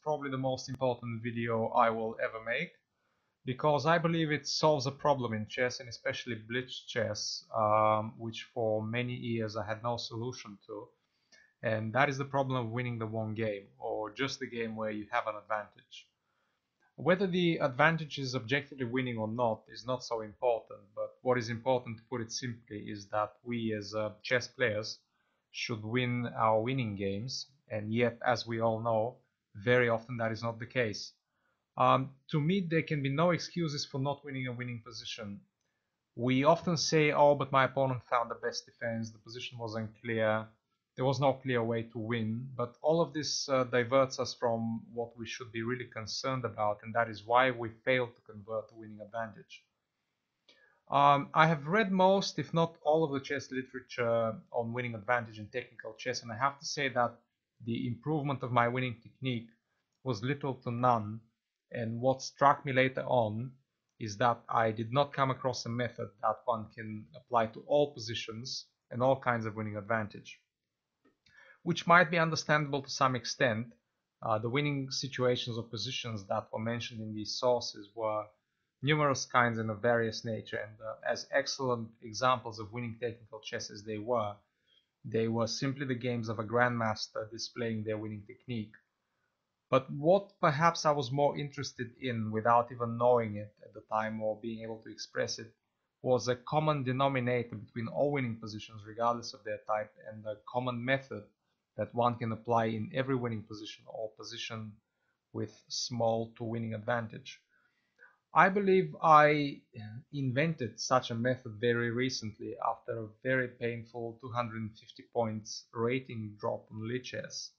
probably the most important video I will ever make, because I believe it solves a problem in chess, and especially blitz chess, which for many years I had no solution to. And that is the problem of winning the one game, or just the game where you have an advantage. Whether the advantage is objectively winning or not is not so important, but what is important, to put it simply, is that we as chess players should win our winning games, and yet, as we all know, very often that is not the case. To me, there can be no excuses for not winning a winning position. We often say, oh, but my opponent found the best defense, the position was unclear, there was no clear way to win, but all of this diverts us from what we should be really concerned about, and that is why we fail to convert the winning advantage. I have read most, if not all, of the chess literature on winning advantage in technical chess, and I have to say that the improvement of my winning technique was little to none, and what struck me later on is that I did not come across a method that one can apply to all positions and all kinds of winning advantage, which might be understandable to some extent. The winning situations or positions that were mentioned in these sources were numerous kinds and of various nature, and as excellent examples of winning technical chess as they were simply the games of a grandmaster displaying their winning technique. But what perhaps I was more interested in, without even knowing it at the time or being able to express it, was a common denominator between all winning positions regardless of their type, and a common method that one can apply in every winning position or position with small to winning advantage. I believe I invented such a method very recently after a very painful 250 points rating drop on Lichess,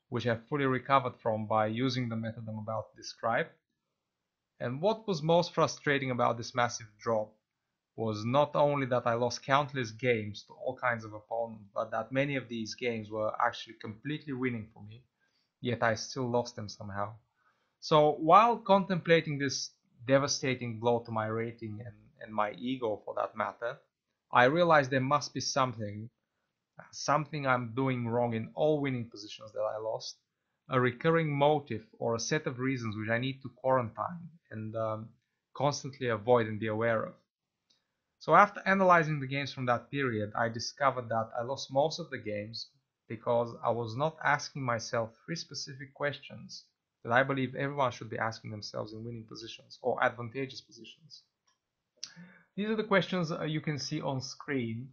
which I fully recovered from by using the method I'm about to describe. And what was most frustrating about this massive drop was not only that I lost countless games to all kinds of opponents, but that many of these games were actually completely winning for me, yet I still lost them somehow. So while contemplating this devastating blow to my rating and my ego for that matter, I realized there must be something I'm doing wrong in all winning positions that I lost, a recurring motive or a set of reasons which I need to quarantine and constantly avoid and be aware of. So after analyzing the games from that period, I discovered that I lost most of the games because I was not asking myself three specific questions that I believe everyone should be asking themselves in winning positions or advantageous positions. These are the questions you can see on screen.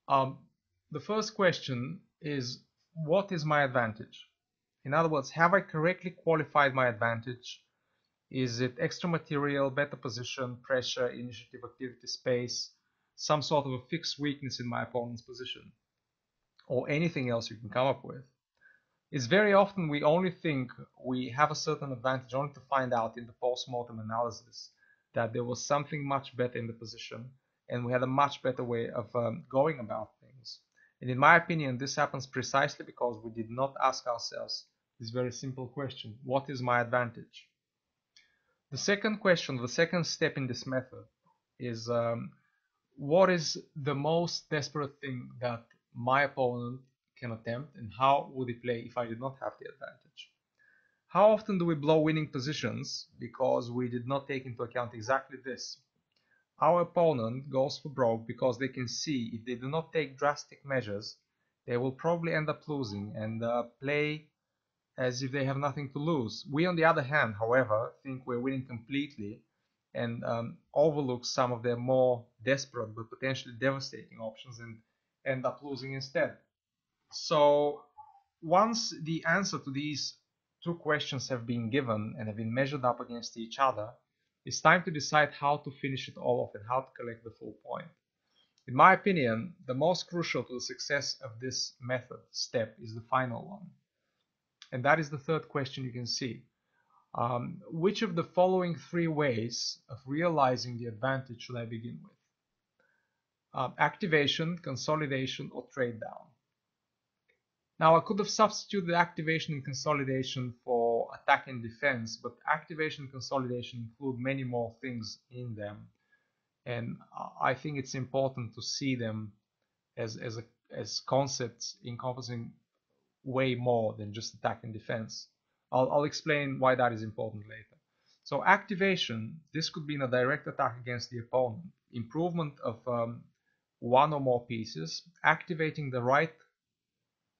The first question is, what is my advantage? In other words, have I correctly qualified my advantage? Is it extra material, better position, pressure, initiative, activity, space, some sort of a fixed weakness in my opponent's position, or anything else you can come up with? It's very often we only think we have a certain advantage only to find out in the post-mortem analysis that there was something much better in the position and we had a much better way of going about things. And in my opinion, this happens precisely because we did not ask ourselves this very simple question: what is my advantage? The second question, the second step in this method is, what is the most desperate thing that my opponent can attempt, and how would he play if I did not have the advantage? How often do we blow winning positions because we did not take into account exactly this? Our opponent goes for broke because they can see if they do not take drastic measures, they will probably end up losing and play as if they have nothing to lose. We, on the other hand, however, think we're winning completely and overlook some of their more desperate but potentially devastating options and end up losing instead. So once the answer to these two questions have been given and have been measured up against each other, it's time to decide how to finish it all off and how to collect the full point. In my opinion, the most crucial to the success of this method step is the final one. And that is the third question you can see. Which of the following three ways of realizing the advantage should I begin with? Activation, consolidation, or trade down. Now I could have substituted activation and consolidation for attack and defense, but activation and consolidation include many more things in them, and I think it's important to see them as concepts encompassing way more than just attack and defense. I'll explain why that is important later. So activation, this could be in a direct attack against the opponent. Improvement of one or more pieces, activating the right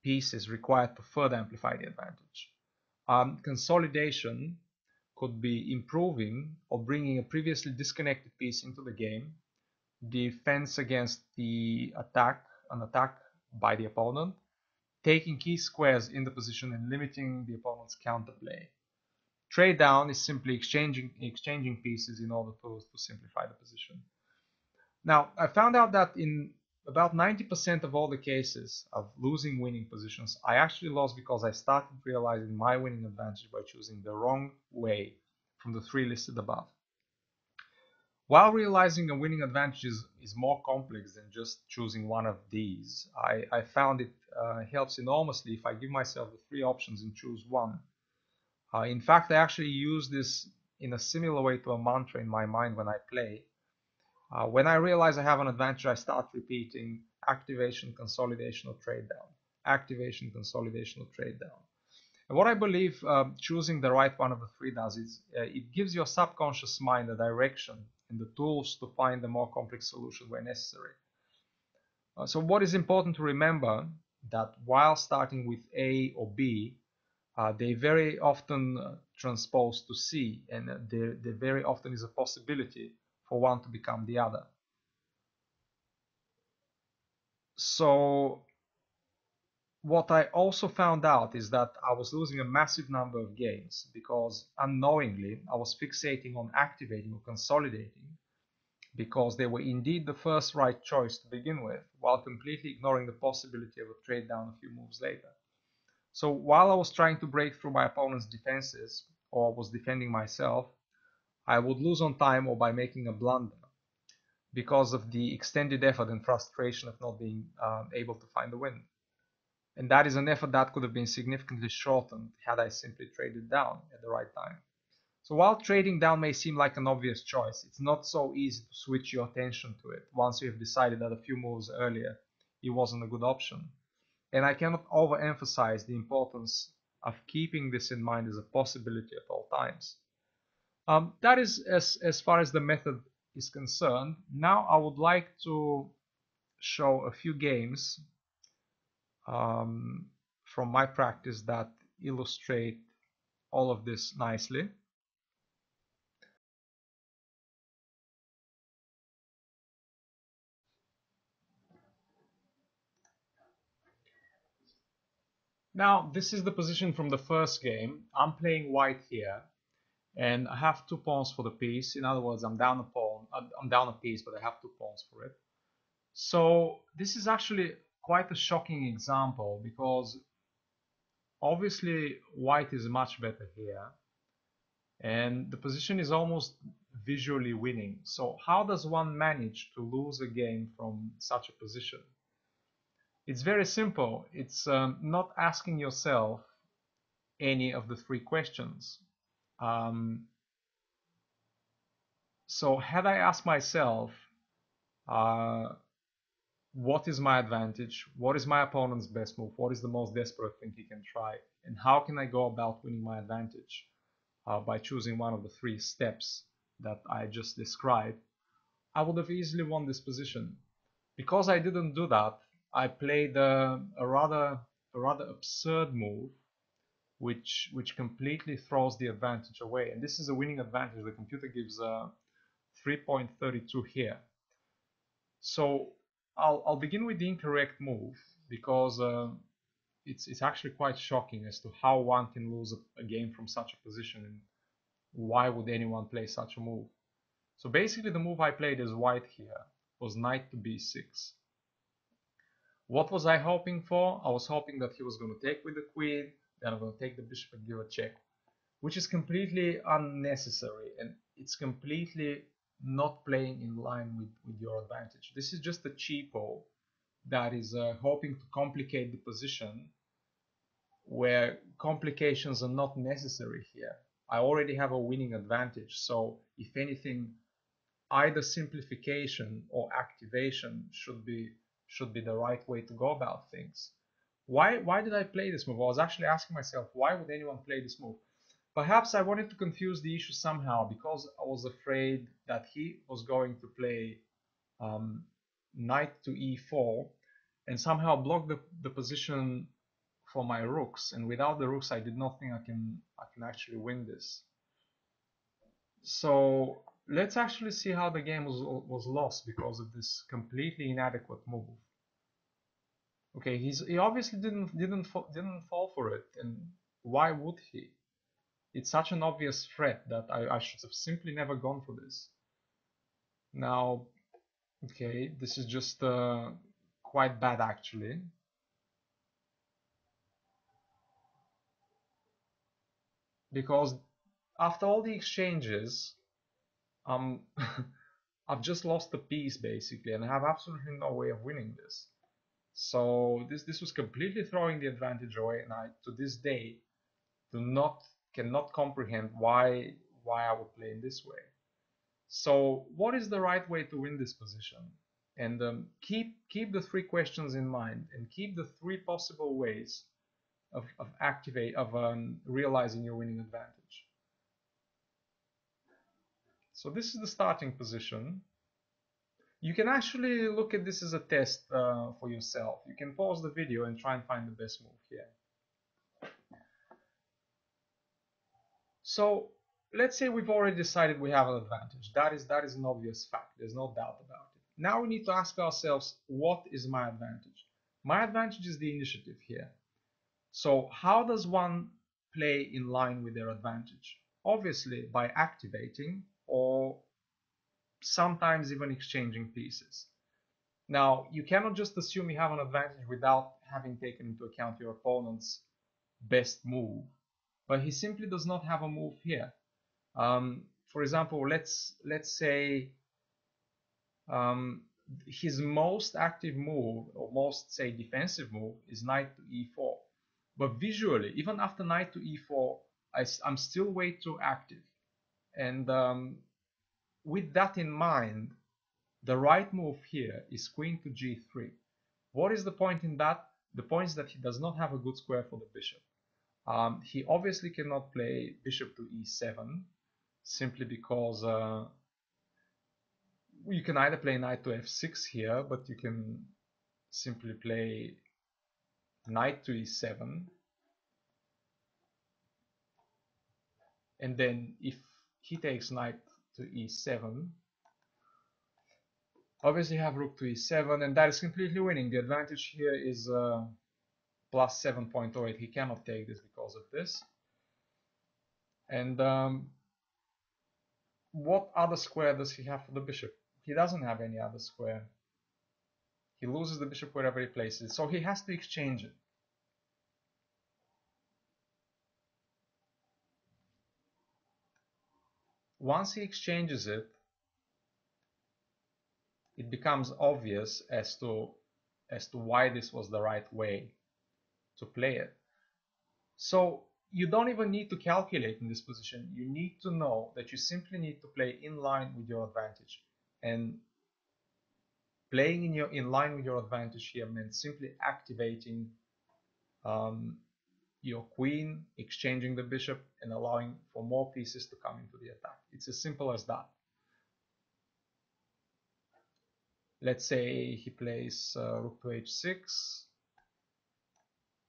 pieces required to further amplify the advantage. Consolidation could be improving or bringing a previously disconnected piece into the game. Defense against an attack by the opponent. Taking key squares in the position and limiting the opponent's counterplay. Trade down is simply exchanging pieces in order to simplify the position. Now, I found out that in about 90% of all the cases of losing winning positions, I actually lost because I started realizing my winning advantage by choosing the wrong way from the three listed above. While realizing a winning advantage is more complex than just choosing one of these, I found it helps enormously if I give myself the three options and choose one. In fact, I actually use this in a similar way to a mantra in my mind when I play. When I realize I have an advantage, I start repeating activation, consolidation, or trade down. Activation, consolidation, or trade down. And what I believe choosing the right one of the three does is it gives your subconscious mind a direction and the tools to find a more complex solution where necessary. So what is important to remember that while starting with A or B, they very often transpose to C, and there very often is a possibility for one to become the other. So what I also found out is that I was losing a massive number of games because unknowingly I was fixating on activating or consolidating because they were indeed the first right choice to begin with, while completely ignoring the possibility of a trade down a few moves later. So while I was trying to break through my opponent's defenses or was defending myself, I would lose on time or by making a blunder because of the extended effort and frustration of not being able to find the win. And that is an effort that could have been significantly shortened had I simply traded down at the right time. So while trading down may seem like an obvious choice, it's not so easy to switch your attention to it once you have decided that a few moves earlier it wasn't a good option. And I cannot overemphasize the importance of keeping this in mind as a possibility at all times. That is as far as the method is concerned. Now I would like to show a few games from my practice that illustrate all of this nicely. Now, this is the position from the first game. I'm playing white here, and I have 2 pawns for the piece. In other words, I'm down a pawn. I'm down a piece, but I have 2 pawns for it. So this is actually quite a shocking example because obviously white is much better here, and the position is almost visually winning. So how does one manage to lose a game from such a position? It's very simple. It's not asking yourself any of the 3 questions. Um, so had I asked myself, uh, what is my advantage? What is my opponent's best move? What is the most desperate thing he can try? And how can I go about winning my advantage by choosing one of the 3 steps that I just described? I would have easily won this position. Because I didn't do that, I played a rather absurd move which completely throws the advantage away. And this is a winning advantage. The computer gives 3.32 here. So I'll begin with the incorrect move because it's actually quite shocking as to how one can lose a game from such a position and why would anyone play such a move. So basically the move I played as white here was knight to b6. What was I hoping for? I was hoping that he was going to take with the queen, then I'm going to take the bishop and give a check, which is completely unnecessary and it's completely not playing in line with your advantage. This is just a cheapo that is hoping to complicate the position where complications are not necessary here. I already have a winning advantage, so if anything, either simplification or activation should be the right way to go about things. Why did I play this move? I was actually asking myself, why would anyone play this move? Perhaps I wanted to confuse the issue somehow because I was afraid that he was going to play knight to e4 and somehow block the position for my rooks, and without the rooks I did not think I can actually win this. So let's actually see how the game was lost because of this completely inadequate move. Okay, he obviously didn't fall for it, and why would he? It's such an obvious threat that I should have simply never gone for this. Now, okay, this is just quite bad actually. Because after all the exchanges, I've just lost the piece basically, and I have absolutely no way of winning this. So this was completely throwing the advantage away, and I to this day cannot comprehend why I would play in this way. So what is the right way to win this position? And keep the three questions in mind, and keep the three possible ways of realizing your winning advantage. So this is the starting position. You can actually look at this as a test for yourself. You can pause the video and try and find the best move here. So let's say we've already decided we have an advantage. That is an obvious fact. There's no doubt about it. Now we need to ask ourselves, what is my advantage? My advantage is the initiative here. So how does one play in line with their advantage? Obviously by activating, or sometimes even exchanging pieces. Now, you cannot just assume you have an advantage without having taken into account your opponent's best move, but he simply does not have a move here. For example, let's say his most active move, or most, say, defensive move, is knight to e4. But visually, even after knight to e4, I'm still way too active. And with that in mind, the right move here is queen to g3. What is the point in that? The point is that he does not have a good square for the bishop. He obviously cannot play bishop to e7, simply because you can either play knight to f6 here, but you can simply play knight to e7. And then if he takes knight to e7, obviously you have rook to e7, and that is completely winning. The advantage here is plus 7.08. He cannot take this because of this. And what other square does he have for the bishop? He doesn't have any other square. He loses the bishop wherever he places it, so he has to exchange it. Once he exchanges it, it becomes obvious as to why this was the right way to play it. So you don't even need to calculate in this position. You need to know that you simply need to play in line with your advantage. And playing in line with your advantage here meant simply activating your queen, exchanging the bishop, and allowing for more pieces to come into the attack. It's as simple as that. Let's say he plays rook to h6.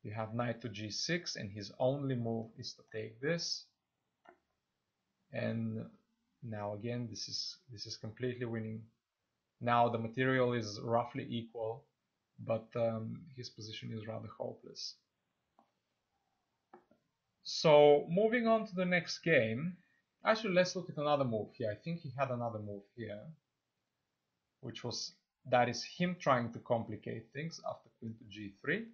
You have knight to g6, and his only move is to take this. And now again, this is completely winning. Now the material is roughly equal, but his position is rather hopeless. So moving on to the next game. Actually, let's look at another move here. I think he had another move here, that is him trying to complicate things after queen to g3,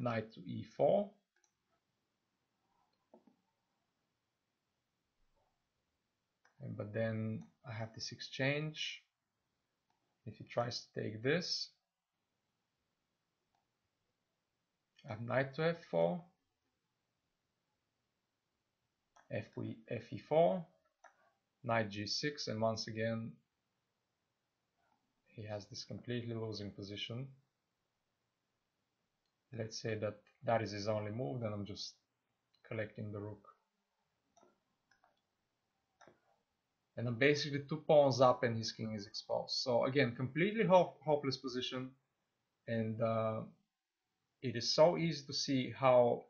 knight to e4. But then I have this exchange. If he tries to take this, I have knight to f4, fe4, knight g6, and once again he has this completely losing position. Let's say that is his only move, then I'm just collecting the rook. And then basically 2 pawns up and his king is exposed. So again, completely hopeless position, and it is so easy to see how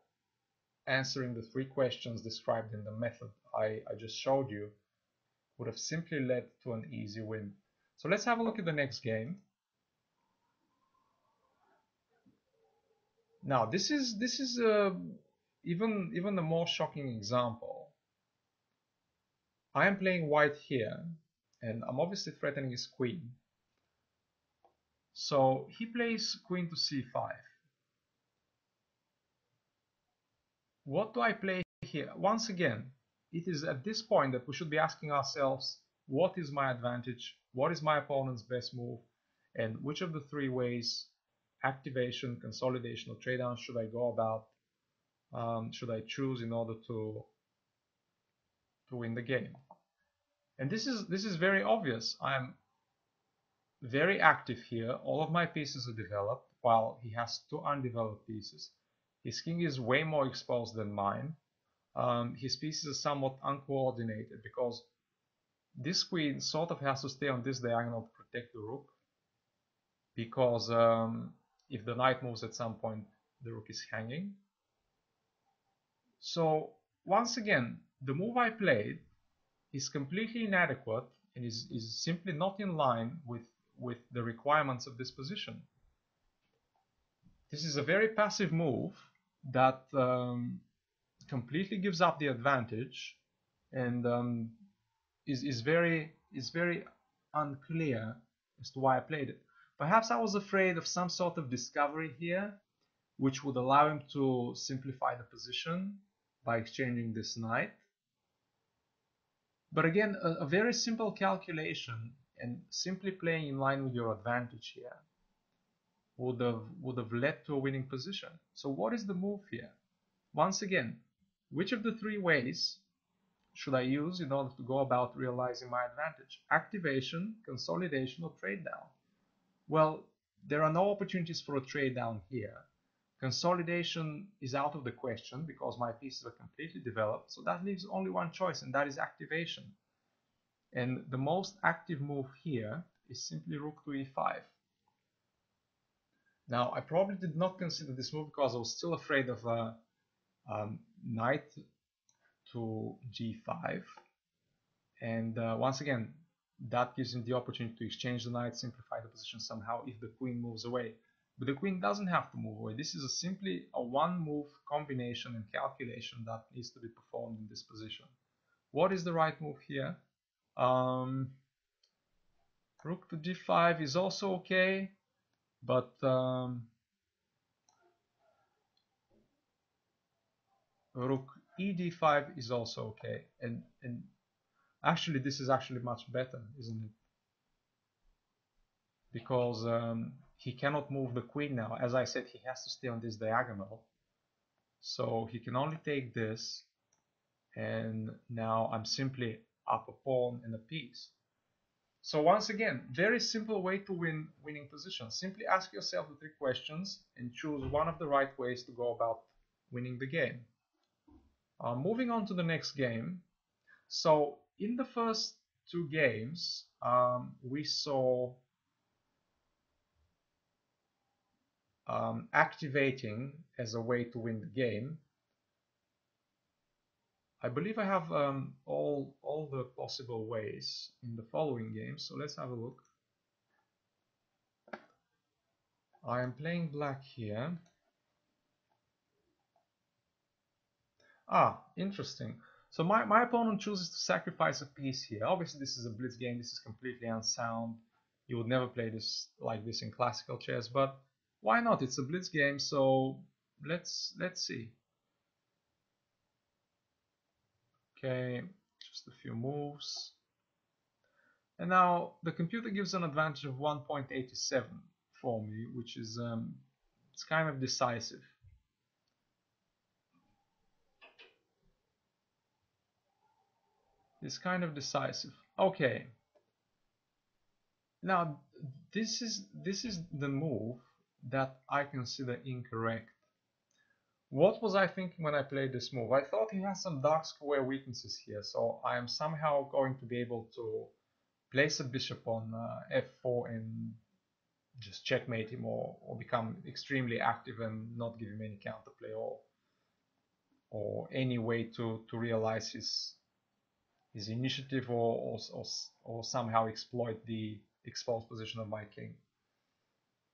answering the 3 questions described in the method I just showed you would have simply led to an easy win. So let's have a look at the next game. Now this is even a more shocking example. I am playing white here, and I'm obviously threatening his queen. So he plays queen to c5. What do I play here? Once again, it is at this point that we should be asking ourselves, what is my advantage? What is my opponent's best move? And which of the 3 ways, activation, consolidation, or trade down, should I go about? Should I choose in order to win the game? And this is very obvious. I'm very active here. All of my pieces are developed, while he has 2 undeveloped pieces. His king is way more exposed than mine. His pieces are somewhat uncoordinated because this queen sort of has to stay on this diagonal to protect the rook, because if the knight moves at some point, the rook is hanging. So once again, the move I played is completely inadequate and is simply not in line with the requirements of this position. This is a very passive move that completely gives up the advantage, and is very unclear as to why I played it. Perhaps I was afraid of some sort of discovery here, which would allow him to simplify the position by exchanging this knight. But again, a very simple calculation and simply playing in line with your advantage here would have led to a winning position. So what is the move here? Once again, which of the 3 ways should I use in order to go about realizing my advantage? Activation, consolidation, or trade down? Well, there are no opportunities for a trade down here. Consolidation is out of the question because my pieces are completely developed, so that leaves only one choice, and that is activation. And the most active move here is simply rook to e5. Now, I probably did not consider this move because I was still afraid of knight to g5, and once again, that gives him the opportunity to exchange the knight, simplify the position somehow if the queen moves away. But the queen doesn't have to move away. This is simply a 1-move combination and calculation that needs to be performed in this position. What is the right move here? Rook to g5 is also okay, but rook ed5 is also okay, and actually this is actually much better, isn't it? Because he cannot move the queen now. As I said, he has to stay on this diagonal, so he can only take this, and now I'm simply up a pawn and a piece. So once again, very simple way to win winning positions. Simply ask yourself the 3 questions and choose one of the right ways to go about winning the game. Moving on to the next game. So in the first 2 games, we saw activating as a way to win the game. I believe I have all the possible ways in the following games, so let's have a look. I am playing black here. Interesting. So my opponent chooses to sacrifice a piece here. Obviously this is a blitz game, this is completely unsound. You would never play this like this in classical chess, but why not? It's a blitz game, so let's see. Okay, just a few moves. And now the computer gives an advantage of 1.87 for me, which is it's kind of decisive. It's kind of decisive. Okay. Now this is the move that I consider incorrect. What was I thinking when I played this move? I thought he has some dark square weaknesses here, so I am somehow going to be able to place a bishop on f4 and just checkmate him, or become extremely active and not give him any counterplay, or any way to realize his initiative, or somehow exploit the exposed position of my king.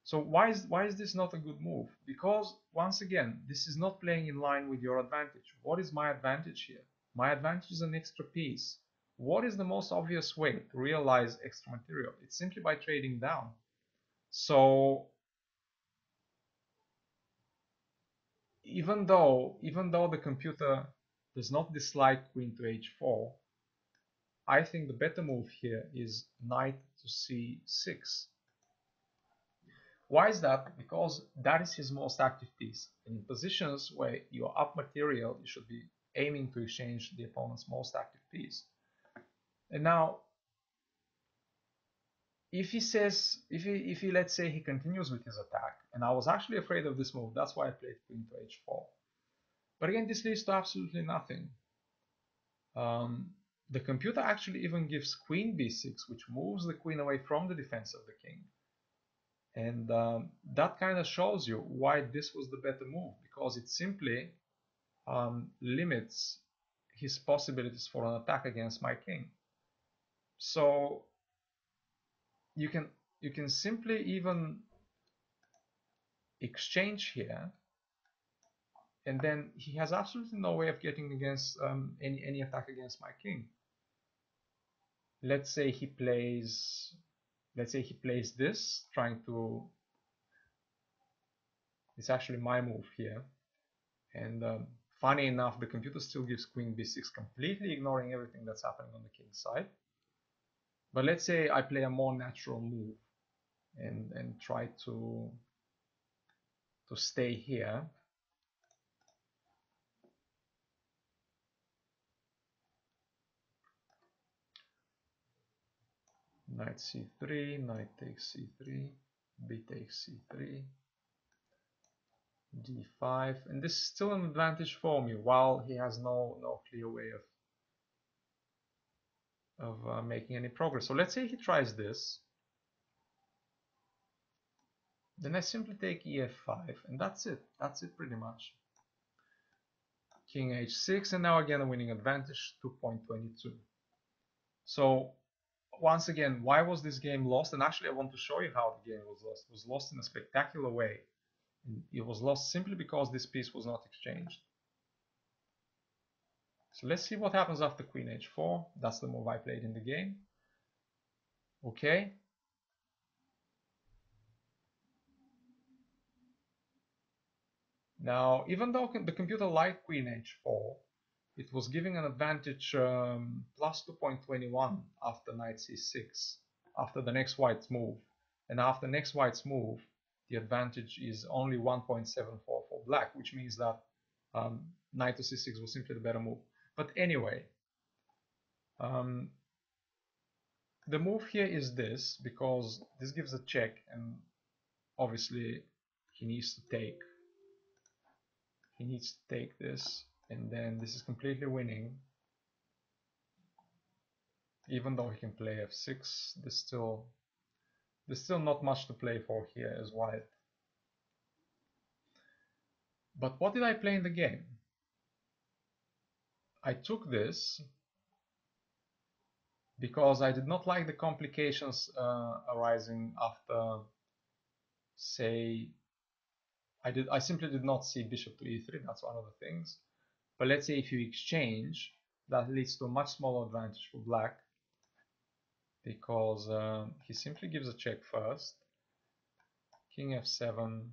So why is this not a good move? Because once again, this is not playing in line with your advantage. What is my advantage here? My advantage is an extra piece. What is the most obvious way to realize extra material? It's simply by trading down. So even though the computer does not dislike queen to h4, I think the better move here is knight to c6. Why is that? Because that is his most active piece. And in positions where you're up material, you should be aiming to exchange the opponent's most active piece. And now, if he let's say he continues with his attack, and I was actually afraid of this move, that's why I played queen to h4. But again, this leads to absolutely nothing. The computer actually even gives queen b6, which moves the queen away from the defense of the king. And that kind of shows you why this was the better move, because it simply limits his possibilities for an attack against my king. So you can simply even exchange here, and then he has absolutely no way of getting against any attack against my king. Let's say he plays this, trying to. It's actually my move here, and funny enough, the computer still gives queen b6, completely ignoring everything that's happening on the king's side. But let's say I play a more natural move and try to stay here. Knight c3, knight takes c3, b takes c3, d5, and this is still an advantage for me, while he has no clear way of making any progress. So let's say he tries this. Then I simply take ef5, and that's it. That's it pretty much. King h6, and now again a winning advantage, 2.22. So once again, why was this game lost? And actually I want to show you how the game was lost. It was lost in a spectacular way. It was lost simply because this piece was not exchanged. So let's see what happens after queen h4. That's the move I played in the game. Okay. Now, even though the computer liked queen h4, it was giving an advantage plus 2.21 after knight c6, after the next white's move. And after next white's move, the advantage is only 1.74 for black, which means that knight to c6 was simply the better move. But anyway, the move here is this, because this gives a check, and obviously he needs to take this, and then this is completely winning. Even though he can play f6, there's still not much to play for here as white. But what did I play in the game? I took this because I did not like the complications arising after, say, I simply did not see bishop to e3. That's one of the things. But let's say if you exchange, that leads to a much smaller advantage for black, because he simply gives a check first, king f7,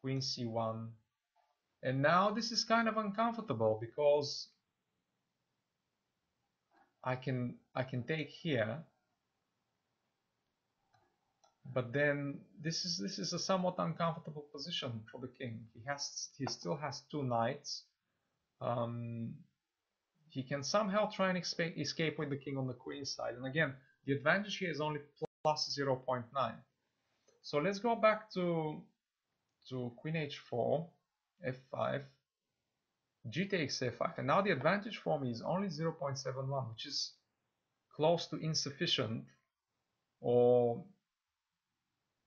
queen c1, and now this is kind of uncomfortable because I can take here, but then this is a somewhat uncomfortable position for the king. He still has two knights. He can somehow try and escape with the king on the queen side, and again the advantage here is only plus 0.9. So let's go back to queen h4. f5, g takes f5, and now the advantage for me is only 0.71, which is close to insufficient or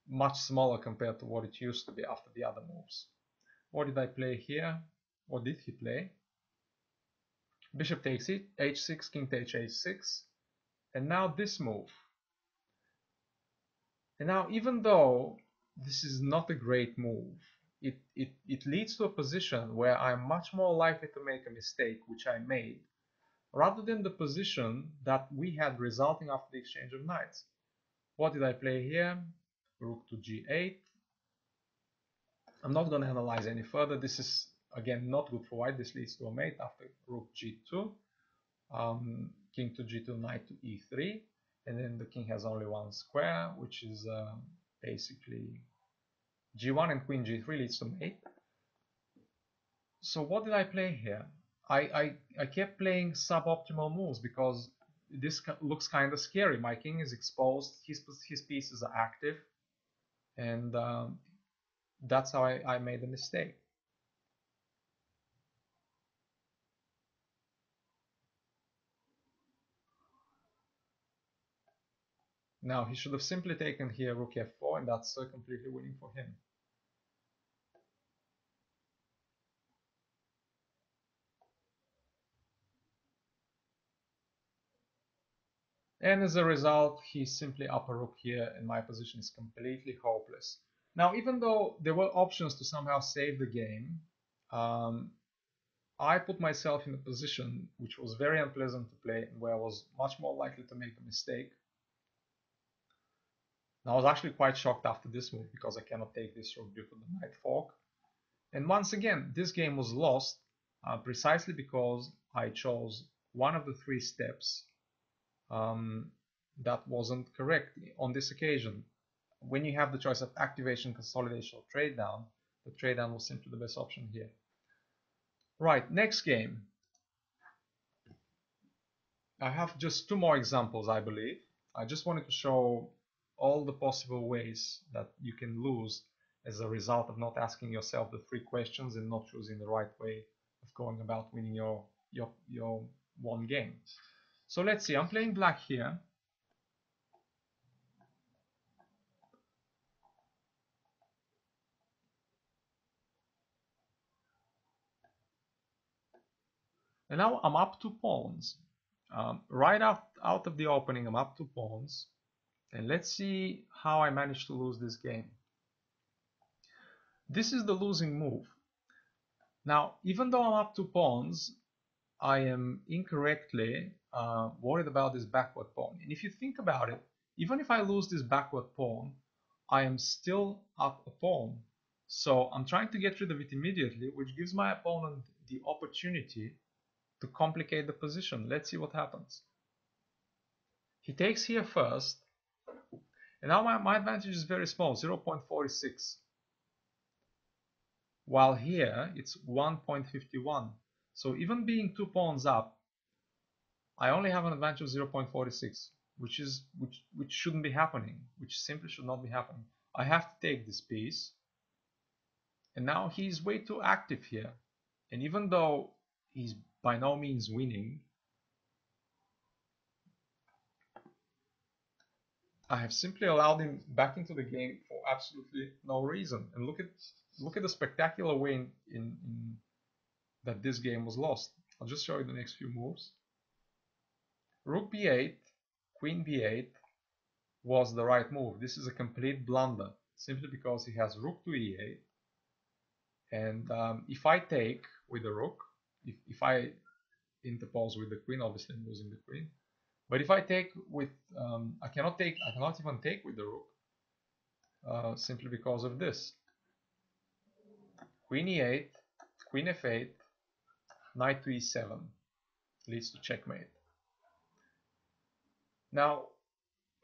much smaller compared to what it used to be after the other moves. What did I play here? What did he play? Bishop takes it, h6, king takes h6, and now this move. And now, even though this is not a great move, it leads to a position where I'm much more likely to make a mistake, which I made, rather than the position that we had resulting after the exchange of knights. What did I play here? Rook to g8. I'm not going to analyze any further. This is, again, not good for white. This leads to a mate after rook g2, king to g2, knight to e3, and then the king has only one square, which is basically g1, and queen g3 leads to mate. So what did I play here? I kept playing suboptimal moves because this looks kind of scary. My king is exposed, his pieces are active, and that's how I made a mistake. Now he should have simply taken here rook f4, and that's completely winning for him. And as a result, he's simply up a rook here, and my position is completely hopeless. Now, even though there were options to somehow save the game, I put myself in a position which was very unpleasant to play, and where I was much more likely to make a mistake. And I was actually quite shocked after this move because I cannot take this rook due to the knight fork. And once again, this game was lost precisely because I chose one of the three steps that wasn't correct on this occasion. When you have the choice of activation, consolidation, or trade down, the trade down was simply the best option here. Right, next game. I have just two more examples, I believe. I just wanted to show all the possible ways that you can lose as a result of not asking yourself the three questions and not choosing the right way of going about winning your one game. So let's see, I'm playing black here. And now I'm up 2 pawns. Right out of the opening, I'm up 2 pawns. And let's see how I managed to lose this game. This is the losing move. Now, even though I'm up 2 pawns, I am incorrectly worried about this backward pawn. And if you think about it, even if I lose this backward pawn, I am still up a pawn. So I'm trying to get rid of it immediately, which gives my opponent the opportunity to complicate the position. Let's see what happens. He takes here first, and now my advantage is very small, 0.46. While here it's 1.51. So even being 2 pawns up, I only have an advantage of 0.46, which shouldn't be happening, which simply should not be happening. I have to take this piece, and now he's way too active here. And even though he's by no means winning, I have simply allowed him back into the game for absolutely no reason. And look at the spectacular way in that this game was lost. I'll just show you the next few moves. Rook b8, queen b8 was the right move. This is a complete blunder, simply because he has rook to e8. And if I take with the rook, if I interpose with the queen, obviously I'm losing the queen. But if I take with, I cannot even take with the rook, simply because of this. Queen e8, queen f8, knight to e7 leads to checkmate. Now,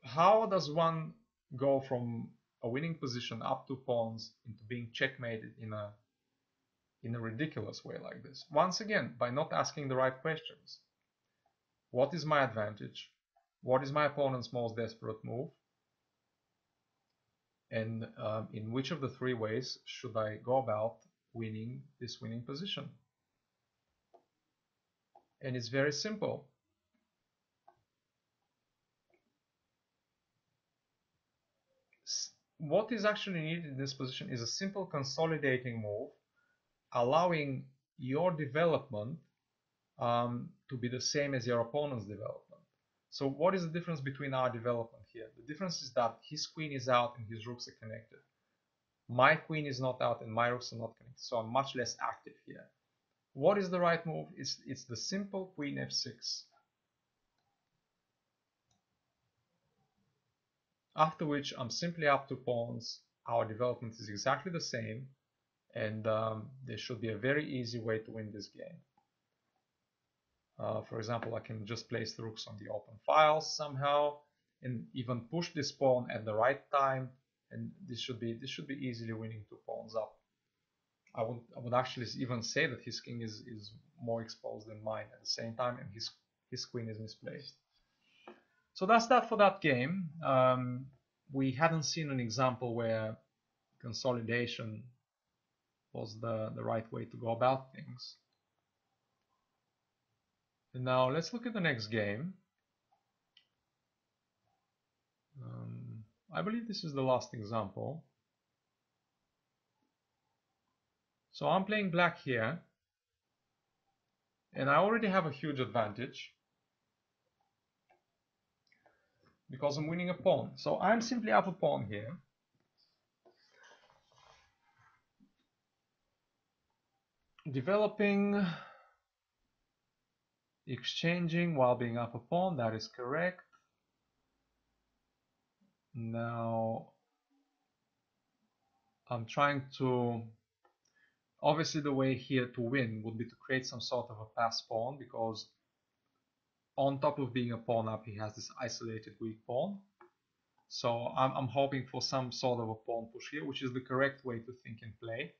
how does one go from a winning position up 2 pawns into being checkmated in a ridiculous way like this? Once again, by not asking the right questions. What is my advantage? What is my opponent's most desperate move? And in which of the 3 ways should I go about winning this winning position. And it's very simple. What is actually needed in this position is a simple consolidating move, allowing your development to be the same as your opponent's development. So what is the difference between our development here? The difference is that his queen is out and his rooks are connected. My queen is not out and my rooks are not connected, so I'm much less active here. What is the right move? It's the simple queen f6. After which I'm simply up 2 pawns. Our development is exactly the same, and there should be a very easy way to win this game. For example, I can just place the rooks on the open files somehow, and even push this pawn at the right time, and this should be easily winning 2 pawns up. I would actually even say that his king is more exposed than mine at the same time, and his queen is misplaced. So that's that for that game. We haven't seen an example where consolidation was the right way to go about things. And now let's look at the next game. I believe this is the last example. So I'm playing black here, and I already have a huge advantage because I'm winning a pawn. So I'm simply up a pawn here. Developing, exchanging while being up a pawn, that is correct. Now I'm trying to, obviously the way here to win would be to create some sort of a pass pawn, because on top of being a pawn up, he has this isolated weak pawn. So I'm hoping for some sort of a pawn push here, which is the correct way to think and play.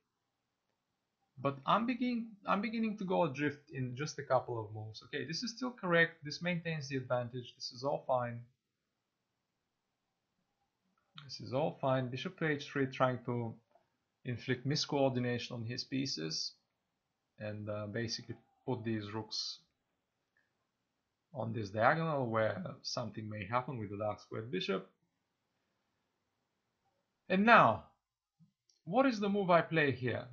But I'm beginning to go adrift in just a couple of moves. Okay, this is still correct. This maintains the advantage. This is all fine. This is all fine. Bishop to h3, trying to inflict miscoordination on his pieces and basically put these rooks on this diagonal where something may happen with the dark squared bishop. And now, what is the move I play here?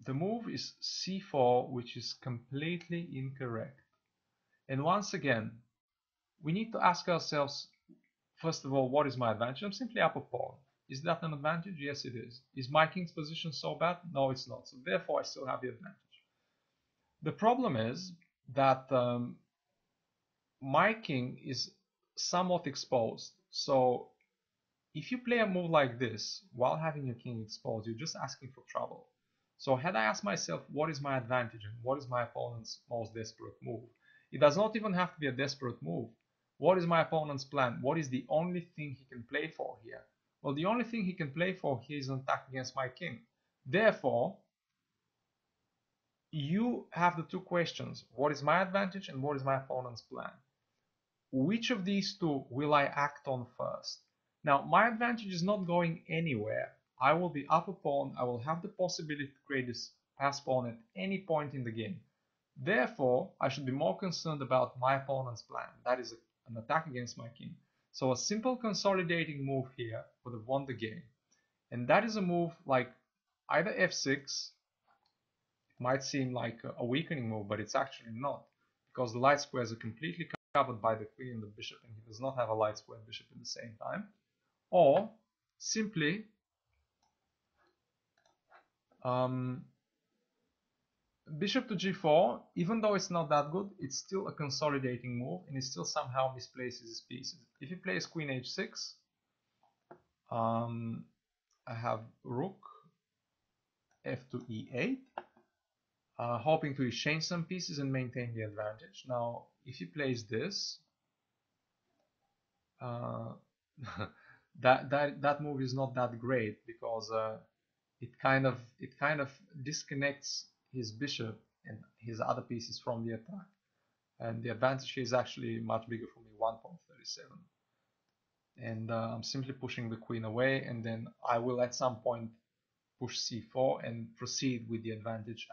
The move is c4, which is completely incorrect. And once again, we need to ask ourselves, first of all, what is my advantage? I'm simply up a pawn. Is that an advantage? Yes, it is. Is my king's position so bad? No, it's not. So therefore, I still have the advantage. The problem is that my king is somewhat exposed. So if you play a move like this while having your king exposed, you're just asking for trouble. So had I asked myself what is my advantage and what is my opponent's most desperate move, it does not even have to be a desperate move. What is my opponent's plan? What is the only thing he can play for here? Well, the only thing he can play for here is an attack against my king. Therefore, you have the two questions. What is my advantage and what is my opponent's plan? Which of these two will I act on first? Now, my advantage is not going anywhere. I will be up a pawn. I will have the possibility to create this pass pawn at any point in the game. Therefore, I should be more concerned about my opponent's plan. That is an attack against my king. So a simple consolidating move here would have won the game. And that is a move like either f6. It might seem like a weakening move, but it's actually not, because the light squares are completely covered by the queen and the bishop, and he does not have a light square bishop at the same time. Or simply bishop to g4, even though it's not that good, it's still a consolidating move, and it still somehow misplaces his pieces. If he plays queen h6, I have rook f to e8, hoping to exchange some pieces and maintain the advantage. Now, if he plays this, that move is not that great, because it kind of disconnects his bishop and his other pieces from the attack, and the advantage here is actually much bigger for me, 1.37. And I'm simply pushing the queen away, and then I will at some point push c4 and proceed with the advantage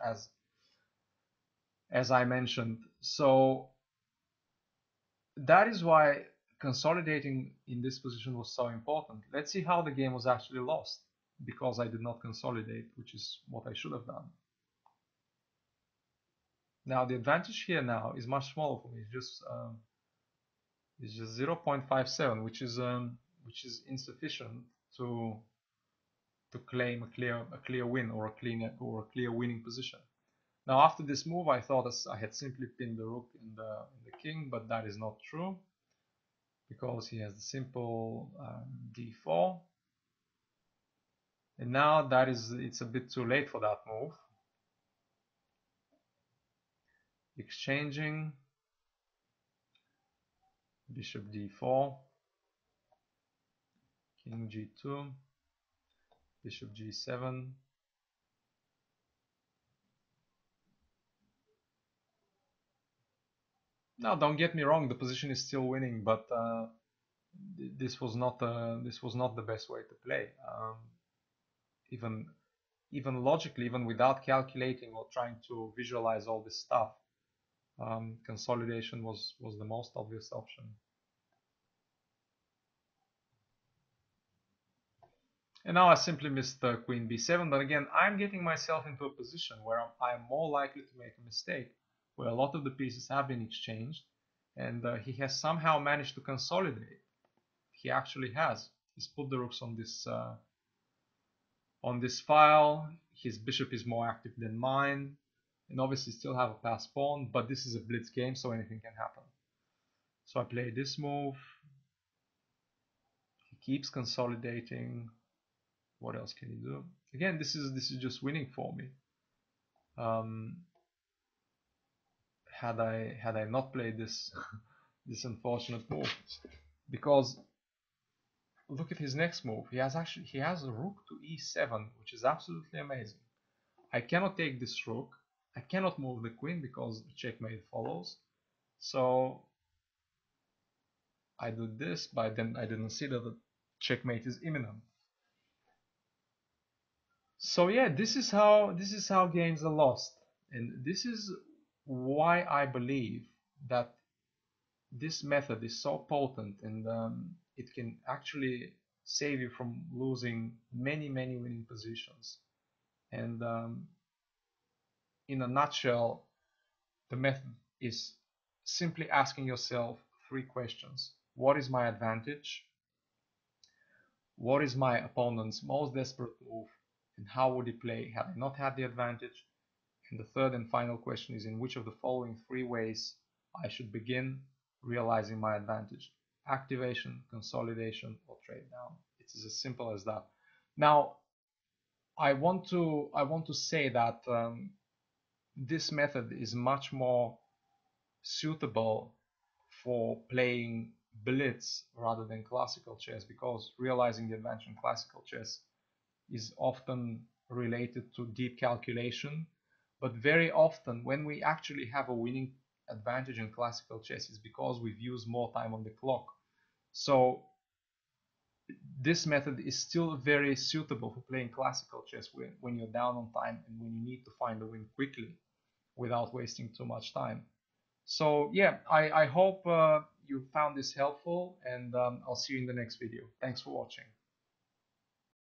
as I mentioned. So that is why consolidating in this position was so important. Let's see how the game was actually lost because I did not consolidate, which is what I should have done. Now the advantage here now is much smaller for me. It's just 0.57, which is insufficient to claim a clear win or a clear winning position. Now after this move, I thought I had simply pinned the rook in the king, but that is not true because he has the simple d4, and now it's a bit too late for that move. Exchanging, bishop d4, king g2, bishop g7. Now, don't get me wrong, the position is still winning, but this was not the best way to play. Even logically, even without calculating or trying to visualize all this stuff, consolidation was the most obvious option. And now I simply missed queen b7, but again, I'm getting myself into a position where I'm more likely to make a mistake, where a lot of the pieces have been exchanged, and he has somehow managed to consolidate. He actually has. He's put the rooks on this file. His bishop is more active than mine, and obviously still have a passed pawn, but this is a blitz game, so anything can happen. So I play this move. He keeps consolidating. What else can he do? Again, this is just winning for me. Had I not played this this unfortunate move, because look at his next move. He has a rook to e7, which is absolutely amazing. I cannot take this rook. I cannot move the queen because the checkmate follows. So I do this, but then I didn't see that the checkmate is imminent. So yeah, this is how games are lost, and this is why I believe that this method is so potent, and it can actually save you from losing many winning positions. And in a nutshell, the method is simply asking yourself 3 questions. What is my advantage? What is my opponent's most desperate move? And how would he play had I not had the advantage? And the third and final question is, in which of the following 3 ways I should begin realizing my advantage? Activation, consolidation, or trade down. It's as simple as that. Now, I want to say that this method is much more suitable for playing blitz rather than classical chess, because realizing the advantage in classical chess is often related to deep calculation, but very often when we actually have a winning advantage in classical chess is because we've used more time on the clock. So this method is still very suitable for playing classical chess when you're down on time and when you need to find a win quickly without wasting too much time. So yeah, I hope you found this helpful, and I'll see you in the next video. Thanks for watching.